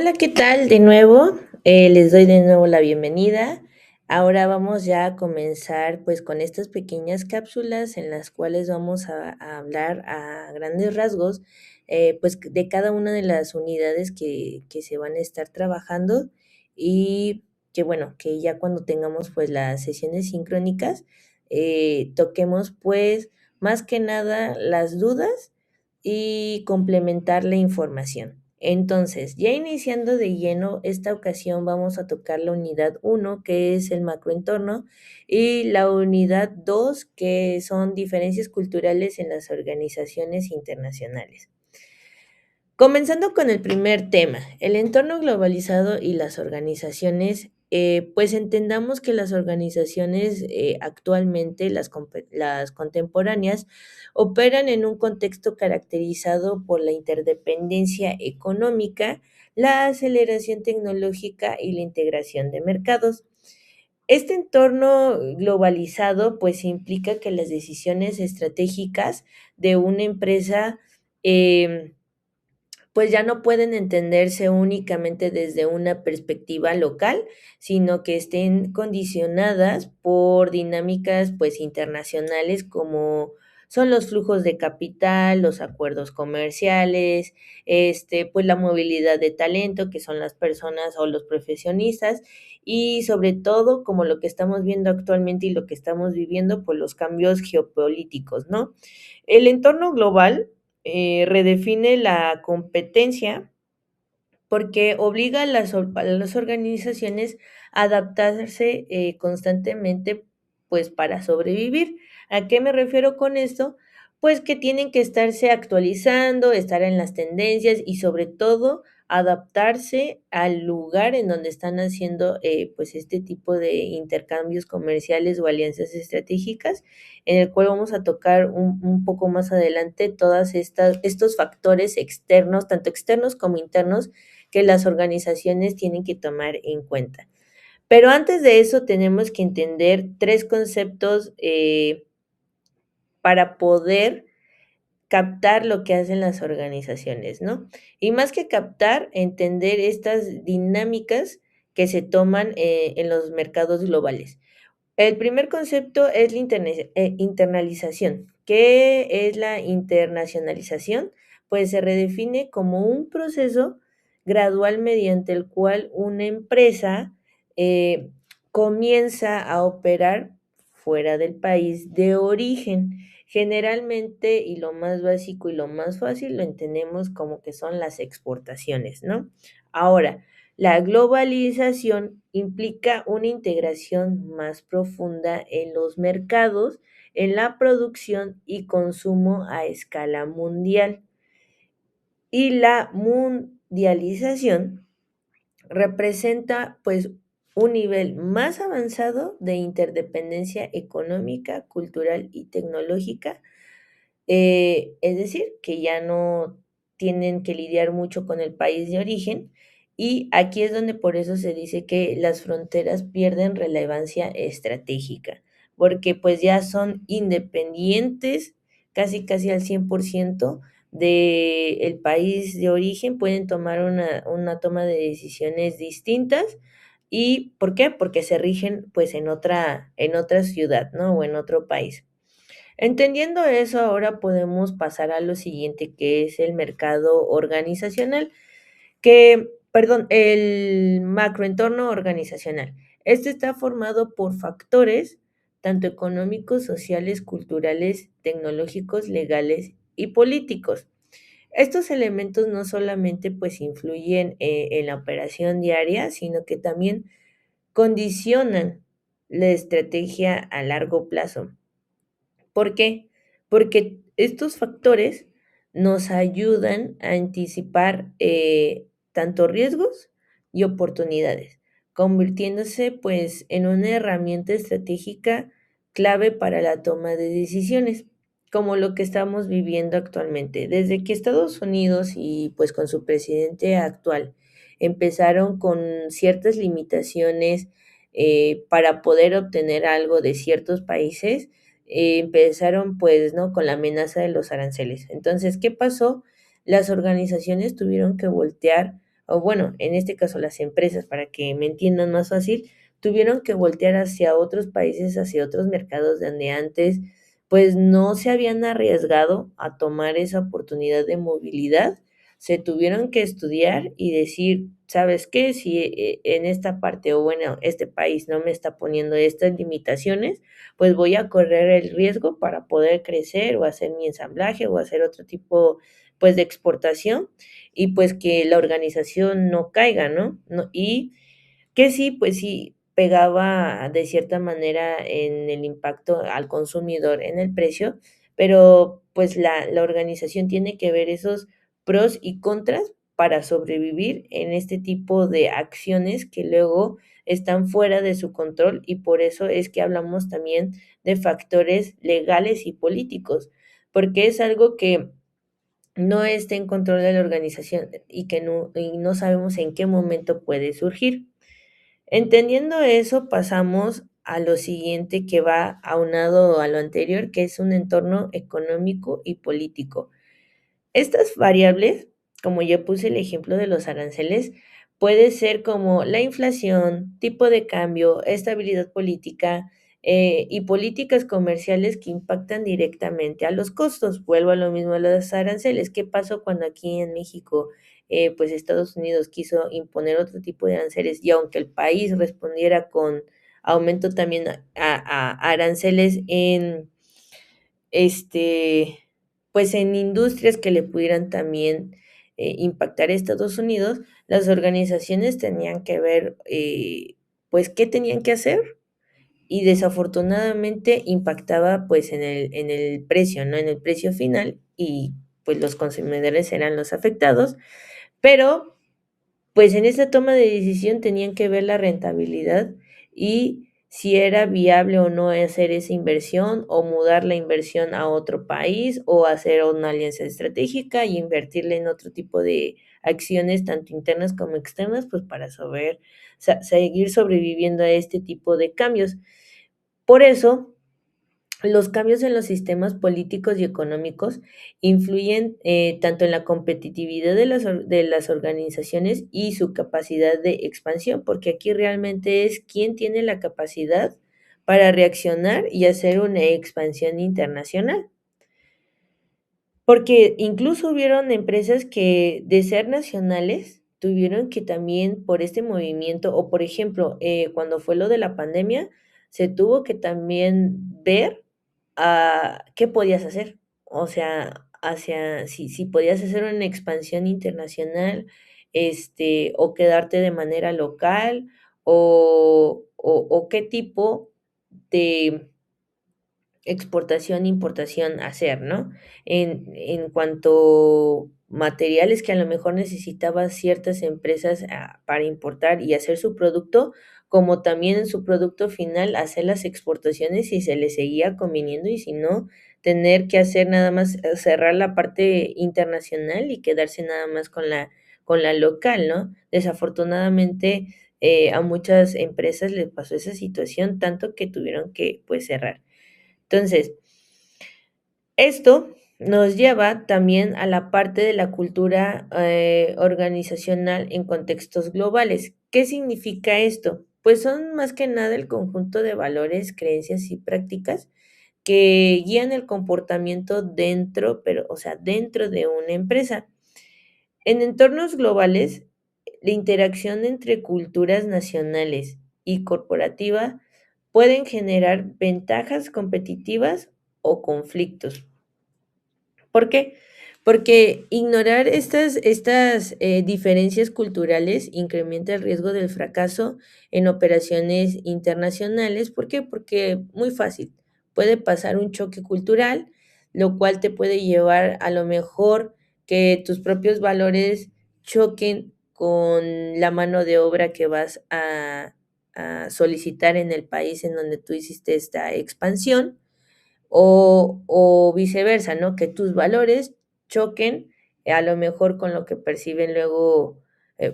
Hola, ¿qué tal? De nuevo, les doy de nuevo la bienvenida. Ahora vamos ya a comenzar pues con estas pequeñas cápsulas en las cuales vamos a hablar a grandes rasgos pues de cada una de las unidades que se van a estar trabajando y que bueno, que ya cuando tengamos pues las sesiones sincrónicas toquemos pues más que nada las dudas y complementar la información. Entonces, ya iniciando de lleno, esta ocasión vamos a tocar la unidad uno, que es el macroentorno, y la unidad 2, que son diferencias culturales en las organizaciones internacionales. Comenzando con el primer tema, el entorno globalizado y las organizaciones, pues entendamos que las organizaciones actualmente, las contemporáneas, operan en un contexto caracterizado por la interdependencia económica, la aceleración tecnológica y la integración de mercados. Este entorno globalizado pues implica que las decisiones estratégicas de una empresa pues ya no pueden entenderse únicamente desde una perspectiva local, sino que estén condicionadas por dinámicas pues internacionales como son los flujos de capital, los acuerdos comerciales, pues la movilidad de talento, que son las personas o los profesionistas, y sobre todo, como lo que estamos viendo actualmente y lo que estamos viviendo, pues los cambios geopolíticos, ¿no? El entorno global redefine la competencia porque obliga a las organizaciones a adaptarse constantemente, pues para sobrevivir. ¿A qué me refiero con esto? Pues que tienen que estarse actualizando, estar en las tendencias y sobre todo adaptarse al lugar en donde están haciendo pues este tipo de intercambios comerciales o alianzas estratégicas, en el cual vamos a tocar un poco más adelante todas estos factores externos, tanto externos como internos, que las organizaciones tienen que tomar en cuenta. Pero antes de eso tenemos que entender tres conceptos para poder captar lo que hacen las organizaciones, ¿no? Y más que captar, entender estas dinámicas que se toman en los mercados globales. El primer concepto es la internalización. ¿Qué es la internacionalización? Pues se redefine como un proceso gradual mediante el cual una empresa eh, comienza a operar fuera del país de origen. Generalmente, y lo más básico y lo más fácil, lo entendemos como que son las exportaciones, ¿no? Ahora, la globalización implica una integración más profunda en los mercados, en la producción y consumo a escala mundial. Y la mundialización representa pues un nivel más avanzado de interdependencia económica, cultural y tecnológica, es decir, que ya no tienen que lidiar mucho con el país de origen, y aquí es donde por eso se dice que las fronteras pierden relevancia estratégica, porque pues ya son independientes casi casi al 100% del país de origen, pueden tomar una toma de decisiones distintas. ¿Y por qué? Porque se rigen pues en otra ciudad, ¿no? O en otro país. Entendiendo eso, ahora podemos pasar a lo siguiente, que es el mercado organizacional, perdón, el macroentorno organizacional. Este está formado por factores tanto económicos, sociales, culturales, tecnológicos, legales y políticos. Estos elementos no solamente pues influyen en la operación diaria, sino que también condicionan la estrategia a largo plazo. ¿Por qué? Porque estos factores nos ayudan a anticipar tanto riesgos y oportunidades, convirtiéndose pues en una herramienta estratégica clave para la toma de decisiones, como lo que estamos viviendo actualmente. Desde que Estados Unidos y pues con su presidente actual empezaron con ciertas limitaciones para poder obtener algo de ciertos países, empezaron pues, ¿no? Con la amenaza de los aranceles. Entonces, ¿qué pasó? Las organizaciones tuvieron que voltear o bueno, en este caso las empresas, para que me entiendan más fácil, tuvieron que voltear hacia otros países, hacia otros mercados donde antes pues no se habían arriesgado a tomar esa oportunidad de movilidad, se tuvieron que estudiar y decir, ¿sabes qué? Si en esta parte o bueno, este país no me está poniendo estas limitaciones, pues voy a correr el riesgo para poder crecer o hacer mi ensamblaje o hacer otro tipo pues de exportación y pues que la organización no caiga, ¿no? No, y que sí, pues sí, pegaba de cierta manera en el impacto al consumidor en el precio, pero pues la organización tiene que ver esos pros y contras para sobrevivir en este tipo de acciones que luego están fuera de su control y por eso es que hablamos también de factores legales y políticos, porque es algo que no está en control de la organización y no sabemos en qué momento puede surgir. Entendiendo eso, pasamos a lo siguiente que va aunado a lo anterior, que es un entorno económico y político. Estas variables, como ya puse el ejemplo de los aranceles, puede ser como la inflación, tipo de cambio, estabilidad política y políticas comerciales que impactan directamente a los costos. Vuelvo a lo mismo de los aranceles. ¿Qué pasó cuando aquí en México, pues Estados Unidos quiso imponer otro tipo de aranceles y aunque el país respondiera con aumento también a aranceles en este, pues en industrias que le pudieran también impactar a Estados Unidos, las organizaciones tenían que ver, pues, qué tenían que hacer y desafortunadamente impactaba, pues, en el precio, ¿no? En el precio final y, pues, los consumidores eran los afectados, pero pues en esa toma de decisión tenían que ver la rentabilidad y si era viable o no hacer esa inversión o mudar la inversión a otro país o hacer una alianza estratégica y invertirle en otro tipo de acciones, tanto internas como externas, pues para saber, seguir sobreviviendo a este tipo de cambios. Por eso, los cambios en los sistemas políticos y económicos influyen tanto en la competitividad de las organizaciones y su capacidad de expansión, porque aquí realmente es quién tiene la capacidad para reaccionar y hacer una expansión internacional. Porque incluso hubieron empresas que, de ser nacionales, tuvieron que también por este movimiento, o por ejemplo, cuando fue lo de la pandemia, se tuvo que también ver qué podías hacer. O sea, hacia si podías hacer una expansión internacional, o quedarte de manera local, o qué tipo de exportación, importación hacer, ¿no? En cuanto materiales que a lo mejor necesitaban ciertas empresas, para importar y hacer su producto, como también en su producto final hacer las exportaciones si se les seguía conviniendo y si no, tener que hacer nada más, cerrar la parte internacional y quedarse nada más con la local, ¿no? Desafortunadamente, a muchas empresas les pasó esa situación, tanto que tuvieron que, pues, cerrar. Entonces, esto nos lleva también a la parte de la cultura organizacional en contextos globales. ¿Qué significa esto? Pues son más que nada el conjunto de valores, creencias y prácticas que guían el comportamiento dentro, pero, o sea, dentro de una empresa. En entornos globales, la interacción entre culturas nacionales y corporativa pueden generar ventajas competitivas o conflictos. ¿Por qué? Porque ignorar estas diferencias culturales incrementa el riesgo del fracaso en operaciones internacionales. ¿Por qué? Porque muy fácil, puede pasar un choque cultural, lo cual te puede llevar a lo mejor que tus propios valores choquen con la mano de obra que vas a solicitar en el país en donde tú hiciste esta expansión o viceversa, ¿no? Que tus valores choquen, a lo mejor con lo que perciben luego,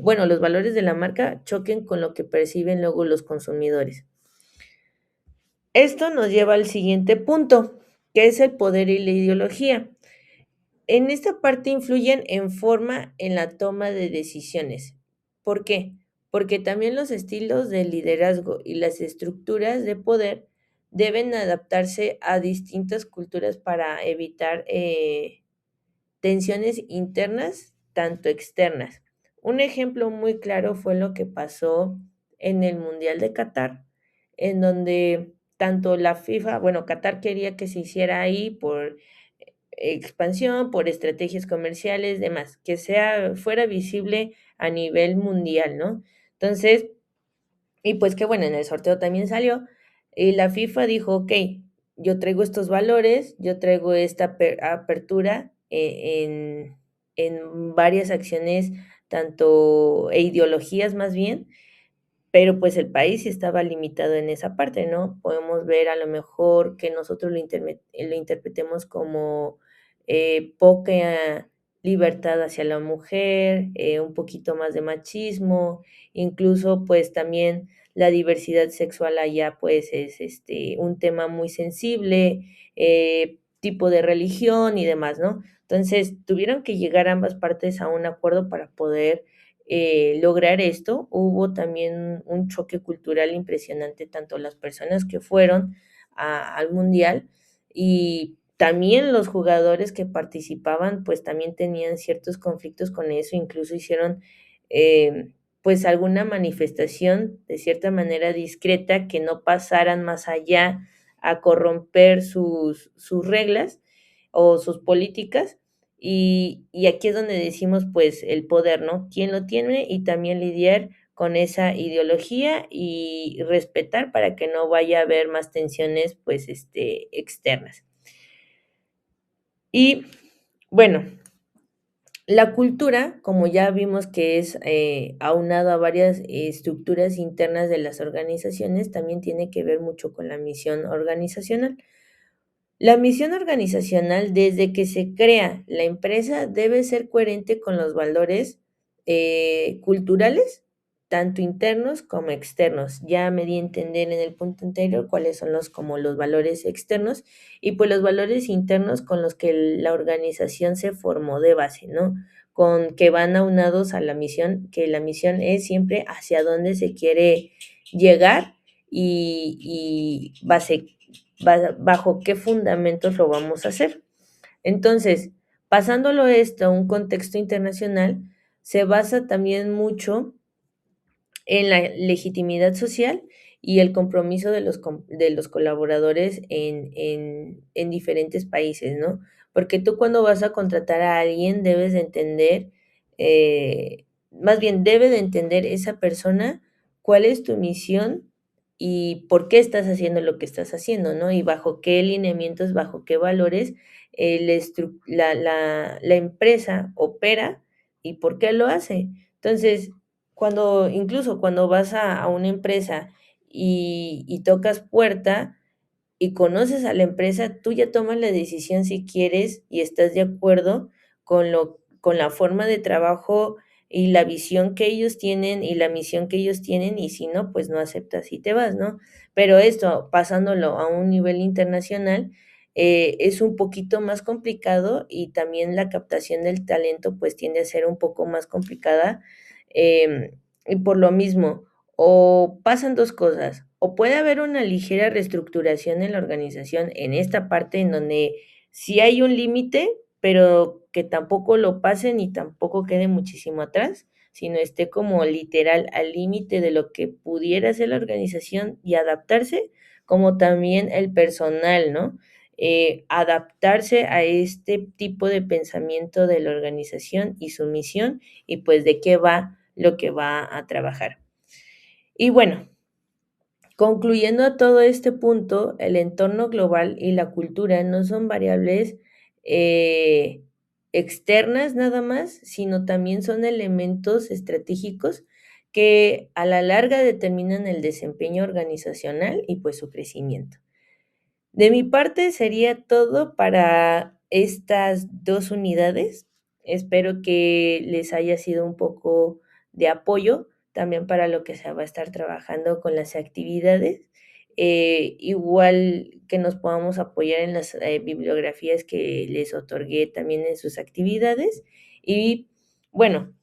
bueno, los valores de la marca choquen con lo que perciben luego los consumidores. Esto nos lleva al siguiente punto, que es el poder y la ideología. En esta parte influyen en forma en la toma de decisiones. ¿Por qué? Porque también los estilos de liderazgo y las estructuras de poder deben adaptarse a distintas culturas para evitar tensiones internas, tanto externas. Un ejemplo muy claro fue lo que pasó en el Mundial de Qatar, en donde tanto la FIFA, bueno, Qatar quería que se hiciera ahí por expansión, por estrategias comerciales, demás, que fuera visible a nivel mundial, ¿no? Entonces, y pues que bueno, en el sorteo también salió, y la FIFA dijo, ok, yo traigo estos valores, yo traigo esta apertura en varias acciones, tanto ideologías más bien, pero pues el país sí estaba limitado en esa parte, ¿no? Podemos ver a lo mejor que nosotros lo interpretemos como poca libertad hacia la mujer, un poquito más de machismo, incluso pues también la diversidad sexual allá pues es un tema muy sensible, tipo de religión y demás, ¿no? Entonces tuvieron que llegar ambas partes a un acuerdo para poder lograr esto. Hubo también un choque cultural impresionante, tanto las personas que fueron al mundial y también los jugadores que participaban, pues también tenían ciertos conflictos con eso, incluso hicieron pues alguna manifestación de cierta manera discreta que no pasaran más allá a corromper sus reglas o sus políticas y aquí es donde decimos, pues, el poder, ¿no? ¿Quién lo tiene? Y también lidiar con esa ideología y respetar para que no vaya a haber más tensiones, pues, externas. Y bueno, la cultura, como ya vimos que es aunado a varias estructuras internas de las organizaciones, también tiene que ver mucho con la misión organizacional. La misión organizacional, desde que se crea la empresa, debe ser coherente con los valores culturales, tanto internos como externos. Ya me di a entender en el punto anterior cuáles son como los valores externos y pues los valores internos con los que la organización se formó de base, ¿no? Con que van aunados a la misión, que la misión es siempre hacia dónde se quiere llegar y bajo qué fundamentos lo vamos a hacer. Entonces, pasándolo esto a un contexto internacional, se basa también mucho en la legitimidad social y el compromiso de los colaboradores en diferentes países, ¿no? Porque tú cuando vas a contratar a alguien debes de entender, más bien debe de entender esa persona cuál es tu misión y por qué estás haciendo lo que estás haciendo, ¿no? Y bajo qué lineamientos, bajo qué valores la empresa opera y por qué lo hace. Entonces, incluso cuando vas a una empresa y tocas puerta y conoces a la empresa, tú ya tomas la decisión si quieres y estás de acuerdo con la forma de trabajo y la visión que ellos tienen y la misión que ellos tienen, y si no, pues no aceptas y te vas, ¿no? Pero esto, pasándolo a un nivel internacional, es un poquito más complicado y también la captación del talento pues tiende a ser un poco más complicada, y por lo mismo, o pasan 2 cosas, o puede haber una ligera reestructuración en la organización en esta parte en donde sí hay un límite, pero que tampoco lo pase ni tampoco quede muchísimo atrás, sino esté como literal al límite de lo que pudiera ser la organización y adaptarse, como también el personal, ¿no? Adaptarse a este tipo de pensamiento de la organización y su misión y pues de qué va lo que va a trabajar. Y bueno, concluyendo a todo este punto, el entorno global y la cultura no son variables eh, externas nada más, sino también son elementos estratégicos que a la larga determinan el desempeño organizacional y pues su crecimiento. De mi parte sería todo para estas 2 unidades. Espero que les haya sido un poco de apoyo también para lo que se va a estar trabajando con las actividades. Igual que nos podamos apoyar en las bibliografías que les otorgué también en sus actividades. Y bueno,